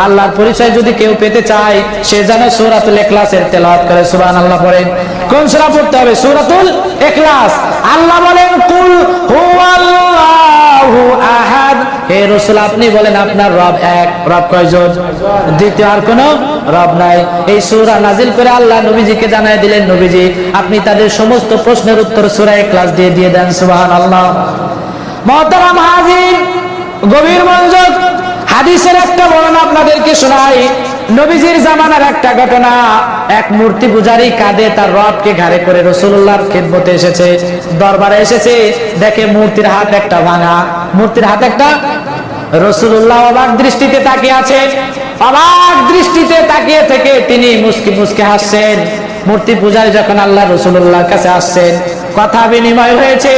আল্লাহর পরিচয় যদি কেউ পেতে চায় সে যেন সূরাতুল ইখলাসের তেলাওয়াত করে। সুবহানাল্লাহ পড়েন। কোন সূরা পড়তে হবে? সূরাতুল ইখলাস। আল্লাহ বলেন কুল হুয়াল্লাহু আহাদ। হে রাসূল আপনি বলেন আপনার রব এক। রব কয়জন? দ্বিতীয় আর কোনো রব নাই। এই সূরা নাজিল করে আল্লাহ নবীজিকে জানায় দিলেন, নবীজি আপনি তাদের সমস্ত প্রশ্নের উত্তর সূরা ইখলাস দিয়ে দেন। সুবহানাল্লাহ। মুহতারাম হাজির, গভীর মনোযোগ। হাদিসের একটা বর্ণনা আপনাদেরকে শোনাই। নবীজির জামানার একটা ঘটনা। এক মূর্তি পূজারী কাঁধে তার রবকে ঘাড়ে করে রাসূলুল্লাহর খিদমতে এসেছে, দরবারে এসেছে। দেখে মূর্তির হাত একটা ভাঙা, মূর্তির হাত একটা। রাসূলুল্লাহ অবাক দৃষ্টিতে তাকিয়ে আছে। অবাক দৃষ্টিতে তাকিয়ে থেকে তিনি মুস্কি মুস্কি হাসছেন। মূর্তি পূজারী যখন আল্লাহ রাসূলুল্লাহর কাছে আসছেন, কথা বিনিময় হয়েছে।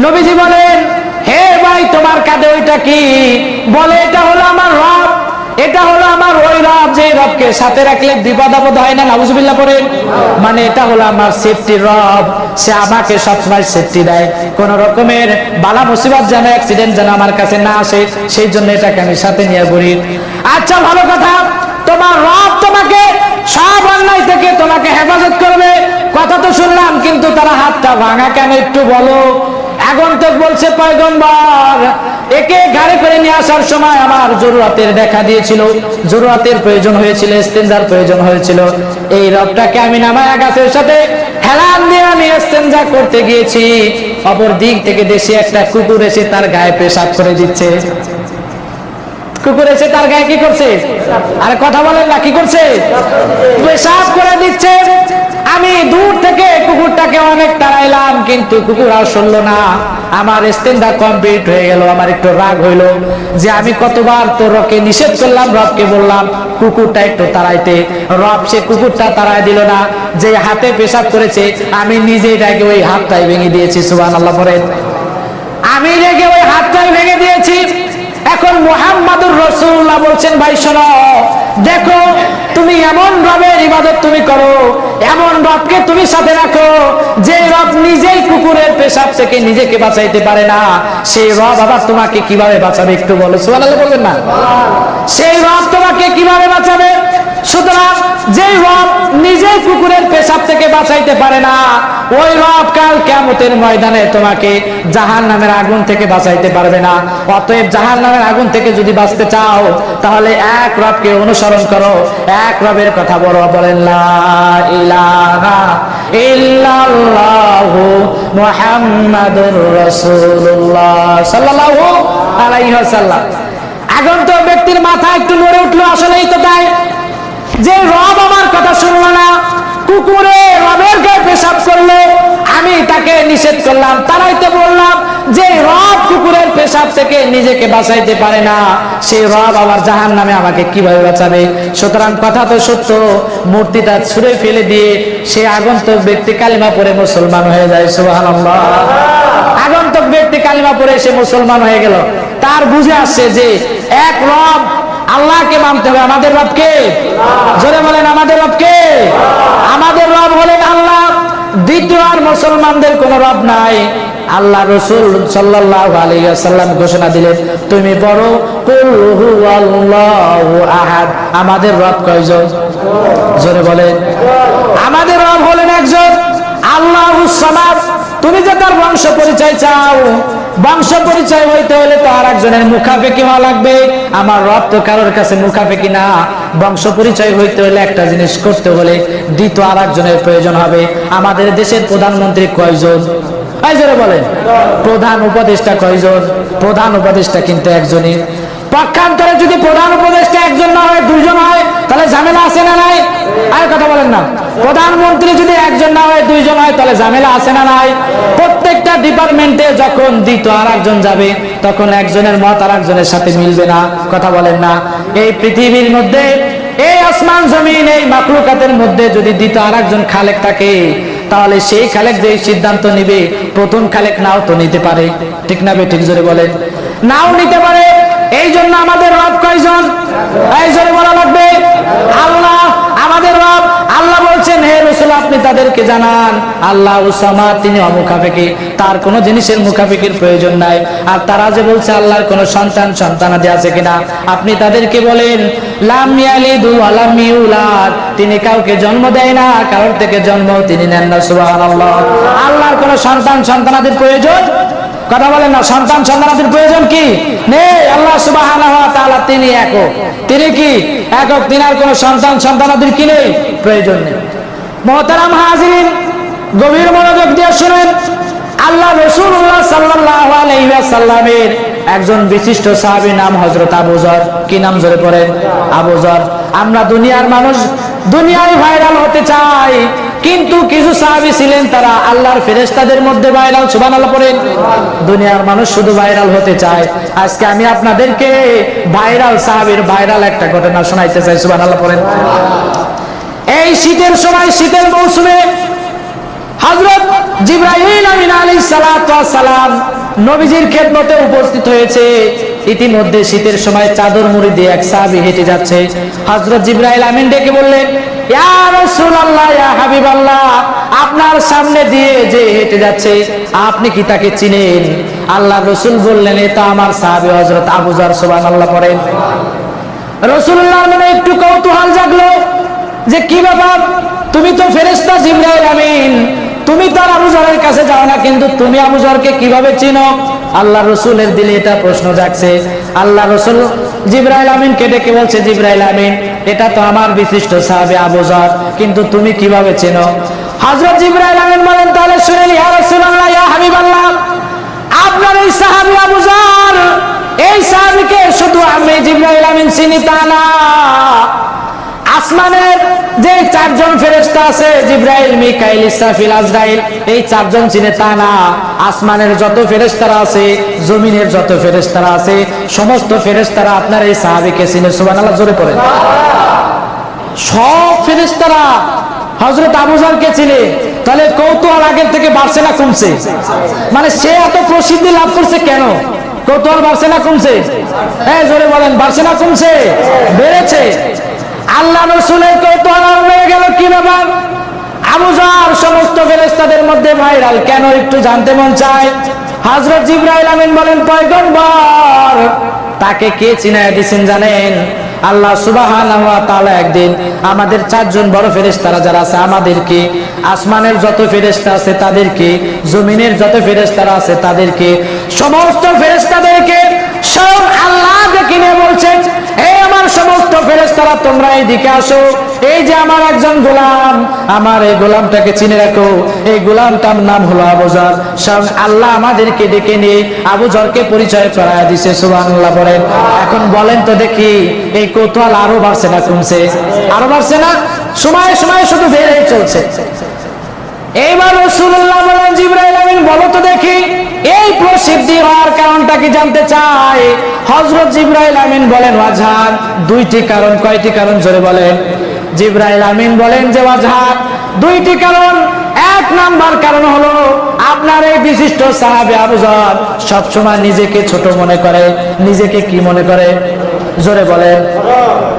নবীজি বলেন, হে ভাই তোমার কাঁধে ওইটা কি? বলে এটা হলো আমার রব, এটা হলো আমার ওই রব যে রবকে সাথে রাখলে বিপদ আপদ হয় না। নাউজুবিল্লাহ পড়েন। মানে এটা হলো আমার সেফটি রব, সে আমাকে সবসময় সেফটি দেয়, কোন রকমের বালা মুসিবত যেন অ্যাক্সিডেন্ট যেন আমার কাছে না আসে, সেই জন্য এটাকে আমি সাথে নিয়ে ঘুরি। আচ্ছা ভালো কথা, তোমার রব তোমাকে সব অন্যায় থেকে তোমাকে হেফাজত করবে, কথা তো শুনলাম, কিন্তু তারা হাতটা ভাঙা কেন একটু বলো। আগন্তুক বলছে, পয়গম্বর একে গাড়ি করে নিয়ে আসার সময় আমার জরুরতের দেখা দিয়েছিল, জরুরতের প্রয়োজন হয়েছিল, ইস্তেঞ্জার প্রয়োজন হয়েছিল। এই রবটাকে আমি নামায়া গাছের সাথে হেলান দিয়ে আমি ইস্তেঞ্জা করতে গিয়েছি। অপর দিক থেকে দেশে একটা কুকুর এসে তার গায়ে পেশাব করে দিচ্ছে। কুকুর এসে তার গায়ে কি করছে? আরে কথা বলেন না, কি করছে? পেশাব করে দিচ্ছে। আমি দূর থেকে কুকুরটাকে অনেক তাড়াইলাম, কিন্তু কুকুর আর শুনলো না। আমার ইস্তেঞ্জা কমপ্লিট হয়ে গেল। আমার একটু রাগ হইলো যে আমি কতবার তো রবকে নিষেধ করলাম, রবকে বললাম কুকুরটা একটু তাড়াইতে, রব সে কুকুরটা তাড়াই দিল না। যে হাতে পেশাব করেছে আমি নিজেই রেগে ওই হাতটাই ভেঙে দিয়েছি। সুবহানাল্লাহ পড়েন। আমি রেগে ওই হাতটাই ভেঙে দিয়েছি। এখন মুহাম্মাদুর রাসূলুল্লাহ বলছেন, ভাই শোনো, দেখো তুমি এমন রবের ইবাদত তুমি করো, এমন রবকে তুমি সাথে রাখো যে রব নিজেই কুকুরের পেশাব থেকে নিজেকে বাঁচাইতে পারে না, সেই রব আবার তোমাকে কিভাবে বাঁচাবে একটু বলো। সুবহানাল্লাহ বলবেন না? সেই রব তোমাকে কিভাবে বাঁচাবে? সুতরাং যে রব নিজেই কুকুরের পেশাব থেকে বাঁচাইতে পারে না, ওই রব কাল কিয়ামতের ময়দানে তোমাকে জাহান্নামের আগুন থেকে বাঁচাইতে পারবে না। অতএব জাহান্নামের আগুন থেকে যদি বাঁচতে চাও তাহলে এক রবকে অনুসরণ করো, এক রবের কথা বলো। বলেন লা ইলাহা ইল্লাল্লাহু মুহাম্মাদুর রাসূলুল্লাহ সাল্লাল্লাহু আলাইহি ওয়াসাল্লাম। আগন্তুক ব্যক্তির মাথা একটু নড়ে উঠলো। আসলেই তো তাই, যে রব আমার কথা শুনলো না, কুকুরে রবের গায়ে পেশাব করলো, আমি তাকে নিষেধ করলাম, তারাইতে বললাম যে রব কুকুরের পেশাব থেকে নিজেকে বাঁচাইতে পারে না, সেই রব আবার জাহান্নামে আমাকে কিভাবে বাঁচাবে? সুতরাং কথা তো সত্য। মূর্তিটা ছুঁড়ে ফেলে দিয়ে সে আগন্তুক ব্যক্তি কালিমা পড়ে মুসলমান হয়ে যায়। সুবহানাল্লাহ। আগন্তুক ব্যক্তি কালিমা পড়ে সে মুসলমান হয়ে গেল। তার বুঝে আসছে যে এক রব আল্লাহকে মানতে হবে। আমাদের রবকে জোরে বলেন, আমাদের রবকে। আমাদের রব হলেন আল্লাহ, দ্বিতীয় আর মুসলমানদের কোন রব নাই। আল্লাহ রাসূল সাল্লাল্লাহু আলাইহি ওয়াসাল্লাম ঘোষণা দিলেন, তুমি বড় কুল হুয়াল্লাহু আহাদ। আমাদের রব কয়জন? জোরে বলেন। আমাদের রব হলেন একজন, আল্লাহুস সামাদ। তুমি যে তার বংশ পরিচয় চাও, বংশ পরিচয় হইতে হলে তো আর একজনের মুখাপেক্ষি হওয়া লাগবে। আমার রব তো কারোর কাছে মুখাপেক্ষি না। বংশ পরিচয় হইতে হলে একটা জিনিস করতে হলে দ্বিতীয় আর একজনের প্রয়োজন হবে। আমাদের দেশের প্রধানমন্ত্রী কয়জন? জোরে বলেন। প্রধান উপদেষ্টা কয়জন? প্রধান উপদেষ্টা কিন্তু একজনই। পক্ষান্তরে যদি প্রধান উপদেষ্টা একজন না হয় দুইজন হয় তাহলে ঝামেলা আছে না নাই? আর কথা বলেন না। প্রধানমন্ত্রী যদি একজন না হয় দুইজন হয় তাহলে ঝামেলা আছে না নাই? প্রত্যেকটা ডিপার্টমেন্টে যখন দ্বিতীয় আর একজন যাবে তখন একজনের মত আর একজনের সাথে মিলবে না। কথা বলেন না। এই পৃথিবীর মধ্যে, এই আসমান জমিন, এই মাখলুকাতের মধ্যে যদি দ্বিতীয় আর একজন খালেক থাকে তাহলে সেই খালেক যে সিদ্ধান্ত নিবে প্রথম খালেক নাও তো নিতে পারে। ঠিক না বে? ঠিক জোরে বলেন। নাও নিতে পারে। এই জন্য আমাদের রব কয়জন? এই জোরে বলা লাগবে। আল্লাহ আমাদের রব। আল্লাহ বলছেন, হে রাসূল আপনি তাদেরকে জানান আল্লাহ সামাদ, তিনি অমুখাপেক্ষী, তার কোনো জিনিসের মুখাপেক্ষির প্রয়োজন নাই। আর তারা যে বলছে আল্লাহর কোনো সন্তানাদি আছে কিনা, আপনি তাদেরকে বলেন লাম ইয়ালিদু ওয়া লাম ইউলাদ, তিনি কাউকে জন্ম দেয় না, কারোর থেকে জন্ম তিনি নেন না। সুবহানাল্লাহ। আল্লাহর কোনো সন্তানাদির প্রয়োজন, কথা বলেন না, সন্তানাদির প্রয়োজন কি নেই। আল্লাহ সুবহানাহু ওয়া তাআলা তিনি একক, তিনি কি একক, তিনার কোনো সন্তানাদির কি নেই, প্রয়োজন নেই। মুহতারাম হাজিরিন, গভীর মনোযোগ দিয়ে শুনেন, আল্লাহ রাসূলুল্লাহ সাল্লাল্লাহু আলাইহি ওয়াসাল্লামের একজন বিশিষ্ট সাহাবী নাম হযরত আবু যর। কি নাম জোরে পড়েন? আবু যর। আমরা দুনিয়ার মানুষ দুনিয়ায় ভাইরাল হতে চাই, কিন্তু কিছু সাহাবী ছিলেন তারা আল্লাহর ফেরেশতাদের মধ্যে ভাইরাল। সুবহানাল্লাহ পড়েন। দুনিয়ার মানুষ শুধু ভাইরাল হতে চায়। আজকে আমি আপনাদেরকে ভাইরাল সাহাবীর ভাইরাল একটা ঘটনা শোনাইতে চাই। সুবহানাল্লাহ পড়েন। এই শীতের সময়, শীতের মৌসুমে হযরত জিবরাইল আমিন আলাইহিস সালাতু ওয়াস সালাম নবীজির খেদমতে উপস্থিত হয়েছে। ইতিমধ্যে শীতের সময় চাদর মুড়ি দিয়ে এক সাহাবী হেঁটে যাচ্ছে। হযরত জিবরাইল আমিন ডেকে বললেন, ইয়া রাসূলুল্লাহ, ইয়া হাবিবাল্লাহ, আপনার সামনে দিয়ে যে হেঁটে যাচ্ছে আপনি কি তাকে চিনেন? আল্লাহর রাসূল বললেন, এটা আমার সাহাবী হযরত আবু যর। সুবহানাল্লাহ পড়েন। রাসূলুল্লাহর মনে একটু কৌতূহল জাগলো যে কি ব্যাপার, তুমি তো ফেরেশতা জিবরাইল আমিন, তুমি তো আবু যরের কাছে যাও না, কিন্তু তুমি আবু যরকে কিভাবে চিনো? আল্লাহ রাসূলের দিলে এটা প্রশ্ন জাগছে। আল্লাহ রাসূল জিবরাইল আমিনকে ডেকে বলছে, জিবরাইল আমিন, এটা তো আমার বিশিষ্ট সাহাবী আবু যর, কিন্তু তুমি কিভাবে চেনো? হযরত জিবরাইল আমিন বলেন, তাহলে শুনেন, ইয়া রাসূলুল্লাহ, ইয়া হাবিবাল্লাহ, আপনার এই সাহাবী আবু যর, এই সাহাবীকে শুধু আমি জিবরাইল আমিন চিনি তা না, আসমানের যে চারজন ফেরেশতা আছে, জিবরাইল, মিকাইল, ইসরাফিল, আজরাইল, এই চারজন চিনে তা না, আসমানের যত ফেরেশতারা আছে, জমিনের যত ফেরেশতারা আছে, সমস্ত ফেরেশতারা আপনার এই সাহাবীকে চিনে। সুবহানাল্লাহ জোরে পড়েন। সব ফেরেশতারা হযরত আবু যরকে চিনে। তাহলে কৌতূহল আগের থেকে বাড়ছে না কমছে? মানে সে এত প্রসিদ্ধি লাভ করছে কেন? কৌতূহল বাড়ছে না কমছে? হ্যাঁ জোরে বলেন, বাড়ছে না কমছে? বেড়েছে। আল্লাহ রাসূলের কৌতূহল বেড়ে গেল, কি ব্যাপার? আবু যর সমস্ত ফেরেশতাদের মধ্যে ভাইরাল কেন, একটু জানতে মন চায়। হযরত জিবরাইল আমিন বলেন, পয়গম্বর, তাকে কে চিনায় দিয়েছেন জানেন? আল্লাহ সুবহানাহু ওয়া তাআলা একদিন আমাদের চারজন বড় ফেরেশতারা যারা আছে, আমাদেরকে, আসমানের যত ফেরেশতা আছে তাদেরকে, জমিনের যত ফেরেশতারা আছে তাদেরকে, সমস্ত ফেরেশতাদেরকে সব আল্লাহ ডেকে নিয়ে বলছেন, এই আমার সমস্ত ফেরেশতারা তোমরা এইদিকে আসো, এই যে আমার একজন গোলাম, আমার এই গোলামটাকে চিনে রাখো, এই গোলামটার নাম হলো আবু যর। সব আল্লাহ আমাদেরকে ডেকে নিয়ে আবু যরকে পরিচয় করায় দিয়েছে। সুবহানাল্লাহ বলেন। এখন বলেন তো দেখি, এই কৌতূহল আরো বাড়ছে না কমছে? আরো বাড়ছে না? সময় সময় শুধু বেড়েই চলছে। এইবার রাসূলুল্লাহ বলেন, জিবরাইল আমিন বলো তো দেখি, এই প্রসিদ্ধি হওয়ার কারণটা কি জানতে চাই। হযরত জিবরাইল আমিন বলেন, ওয়াজহান, দুইটি কারণ। কয়টি কারণ জোরে বলেন? জিবরাইল আমিন বলেন যে ওয়াজহান, দুইটি কারণ। এক নাম্বার কারণ হলো আপনার এই বিশিষ্ট সাহাবী আবু যর সবসময় নিজেকে ছোট মনে করে। নিজেকে কি মনে করে? জোরে বলেন।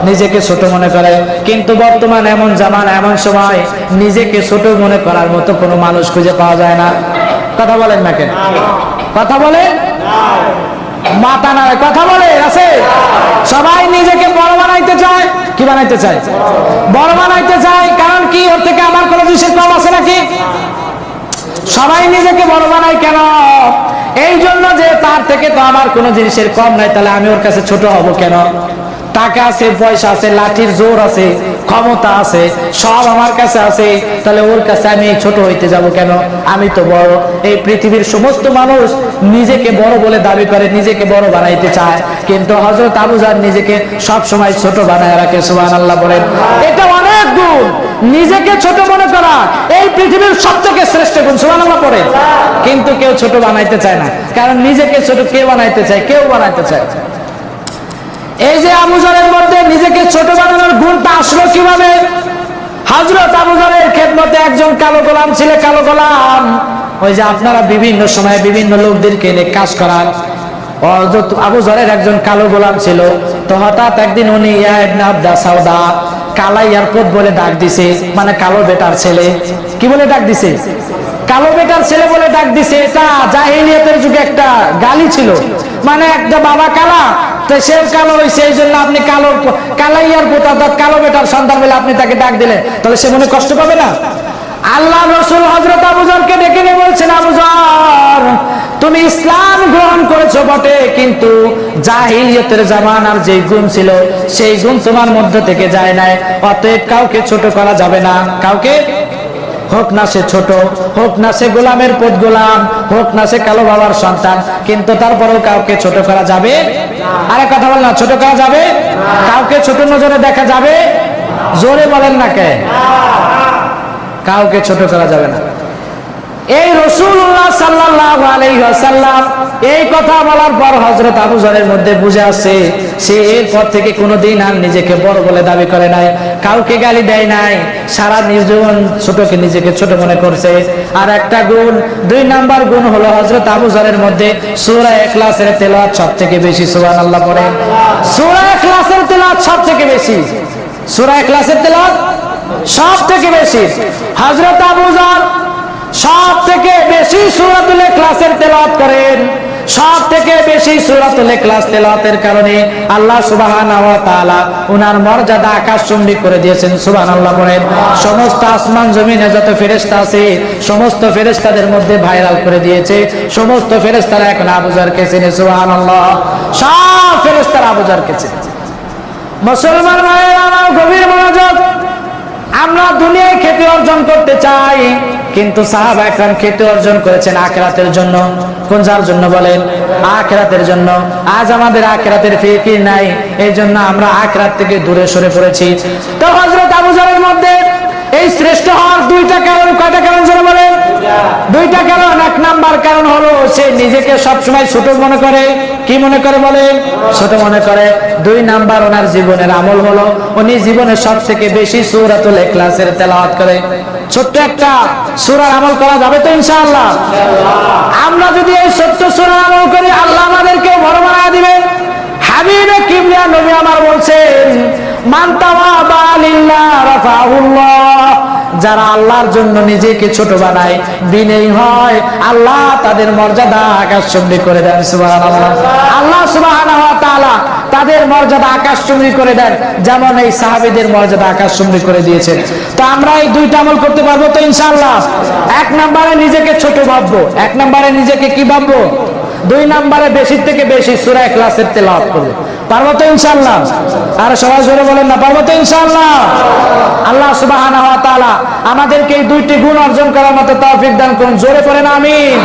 নিজেকে ছোট মনে করে। কিন্তু বর্তমান এমন জামানা, এমন সময় নিজেকে ছোট মনে করার মতো কোনো মানুষ খুঁজে পাওয়া যায় না। কথা বলেন না কেন? কথা বলে মাথা না, কথা বলে আছে। সবাই নিজেকে বড় বানাইতে চায়। কি বানাইতে চায়? বড় বানাইতে চায়। কারণ কি, ওর থেকে আমার কোনো জিনিসের কম আছে নাকি? সবাই নিজেকে বড় বানায় কেন? এই জন্য যে তার থেকে তো আমার কোনো জিনিসের কম নাই, তাহলে আমি ওর কাছে ছোট হব কেন? টাকা আছে, পয়সা আছে, লাঠির জোর আছে, ক্ষমতা আছে, সব আমার কাছে আছে, তাহলে ওর কাছে আমি ছোট হইতে যাব কেন? আমি তো বড়। এই পৃথিবীর সমস্ত মানুষ নিজেকে বড় বলে দাবি করে, নিজেকে বড় বানাইতে চায়, কিন্তু হযরত আবু যর নিজেকে সব সময় ছোট বানায় রাখে। সুবহানাল্লাহ বলেন। এটা অনেক গুণ। নিজেকে ছোট মনে করা এই পৃথিবীর সবথেকে শ্রেষ্ঠ গুণ। সুবহানাল্লাহ পড়ে। কিন্তু কেউ ছোট বানাইতে চায় না, কারণ নিজেকে ছোট কে বানাইতে চায়? কেউ বানাইতে চায়। এই যে আবু যরের মধ্যে নিজেকে ছোট বানানোর গুণটা আসলো কিভাবে? হযরত আবু যরের খেদমতে একজন কালো গোলাম ছিল। কালো গোলাম, ওই যে আপনারা বিভিন্ন সময়ে বিভিন্ন লোকদেরকে এনে কাজ করান, হযরত আবু যরের একজন কালো গোলাম ছিল। তো হঠাৎ একদিন উনি ইয়া ইবনে আবদা সাউদা, কালা এয়ারপোর্ট বলে ডাক দিছে, মানে কালো বেটার ছেলে। কি বলে ডাক দিছে? কালো বেটার ছেলে বলে ডাক দিছে। এটা জাহিলিয়াতের যুগে একটা গালি ছিল, মানে একটা বাবা কালা, তো সে কালো হয়েছে, এই জন্য আপনি কালা এয়ারপোর্ট অর্থাৎ কালো বেটার সন্তান বলে আপনি তাকে ডাক দিলেন, তাহলে সে মনে কষ্ট পাবে না? আল্লাহ রাসূল হযরত আবু যরকে ডেকে নিয়ে বলছেন, আবু যর, তুমি ইসলাম গ্রহণ করেছো বটে, কিন্তু জাহিলিয়াতের জামানার যে গুণ ছিল সেই গুণ তোমার মধ্য থেকে যায় নাই। অতএব কাউকে ছোট করা যাবে না। কাউকে, হোক না সে ছোট, হোক না সে গোলামের পদ গোলাম, হোক না সে কালো বাবার সন্তান, কিন্তু তারপরেও কাউকে ছোট করা যাবে। আরে কথা বল না, ছোট করা যাবে? কাউকে ছোট নজরে দেখা যাবে? জোরে বলেন না কে? কাউকে ছোট করা যাবে না। এই রাসূলুল্লাহ সাল্লাল্লাহু আলাইহি ওয়াসাল্লাম এই কথা বলার পর হযরত আবু যরের মধ্যে বুঝে আসছে, সে এরপর থেকে কোনোদিন আর নিজেকে বড় বলে দাবি করে নাই, কাউকে গালি দেয় নাই, সারা জীবন ছোটকে নিজেকে ছোট মনে করছে। আর একটা গুণ, 2 নাম্বার গুণ হলো হযরত আবু যরের মধ্যে সূরা ইখলাসের তেলাওয়াত সবথেকে বেশি। সুবহানাল্লাহ পড়েন। সূরা ইখলাসের তেলাওয়াত সবথেকে বেশি, সূরা ইখলাসের তেলাওয়াত সবথেকে বেশি। হযরত আবু যর সব থেকে বেশি সূরাতুল ইখলাসের তেলাওয়াত করেন। সব থেকে বেশি সূরাতুল ইখলাস তেলাওয়াতের কারণে আল্লাহ সুবহানাহু ওয়া তাআলা ওনার মর্যাদা আকাশচুম্বী করে দিয়েছেন। সুবহানাল্লাহ বলেন। সমস্ত আসমান জমিনে যত ফেরেশতা আছে সমস্ত ফেরেশতাদের মধ্যে ভাইরাল করে দিয়েছে। সমস্ত ফেরেশতারা এখন আবু যরকে চেনে। সুবহানাল্লাহ। সব ফেরেশতারা আবু যরকে চেনে। মুসলমান ভাইরা আমার গভীর মনোযোগ, আমরা দুনিয়ায় খ্যাতি অর্জন করতে চাই, কিন্তু সাহাবা একরাম খ্যাতি অর্জন করেছেন আখিরাতের জন্য। কোন যার জন্য বলেন? আখিরাতের জন্য। আজ আমাদের আখিরাতের ফিকির নাই, এই জন্য আমরা আখিরাত থেকে দূরে সরে পড়েছি। তো হযরত আবু যরের মধ্যে এই শ্রেষ্ঠ হওয়ার 2টা কারণ। কয়টা কারণ জোরে বলেন? 2টা কারণ। 1 নাম্বার কারণ হলো সে নিজেকে সবসময় ছোট মনে করে। কি মনে করে বলেন? ছোট মনে করে। 2 নাম্বার ওনার জীবনের আমল হলো উনি জীবনে সবথেকে বেশি সূরাতুল ইখলাসের তেলাওয়াত করে। ছোট্ট একটা সূরার আমল করা যাবে তো ইনশাআল্লাহ? আমরা যদি এই ছোট্ট সূরার আমল করি আল্লাহ আমাদেরকে বড় বানায় দিবেন। হাবিবে কিবরিয়া নবী আমার বলছেন, মান তাওয়াবা লিল্লাহ রাফাহুল্লাহ, যারা আল্লাহর জন্য নিজেকে ছোট বানায়, বিনয়ী হয়, আল্লাহ তাদের মর্যাদা আকাশচুম্বী করে দেন। সুবহানাল্লাহ। আল্লাহ সুবহানাহু ওয়া তাআলা তাদের মর্যাদা আকাশচুম্বী করে দেন, যেমন এই সাহাবীদের মর্যাদা আকাশচুম্বী করে দিয়েছেন। তো আমরা এই 2টা আমল করতে পারবো তো ইনশাআল্লাহ? 1 নম্বরে নিজেকে ছোট ভাববো। 1 নম্বরে নিজেকে কি ভাববো? 2 নম্বরে বেশি থেকে বেশি সূরা ইখলাসের তেলাওয়াত করব। পারবো তো ইনশাআল্লাহ? আর সবাই জোরে বলেন না, পারবো তো ইনশাআল্লাহ? আল্লাহ সুবহানাহু ওয়া তাআলা আমাদেরকে এই 2টি গুণ অর্জন করার মতো তৌফিক দান করুন। জোরে পড়েন আমিন।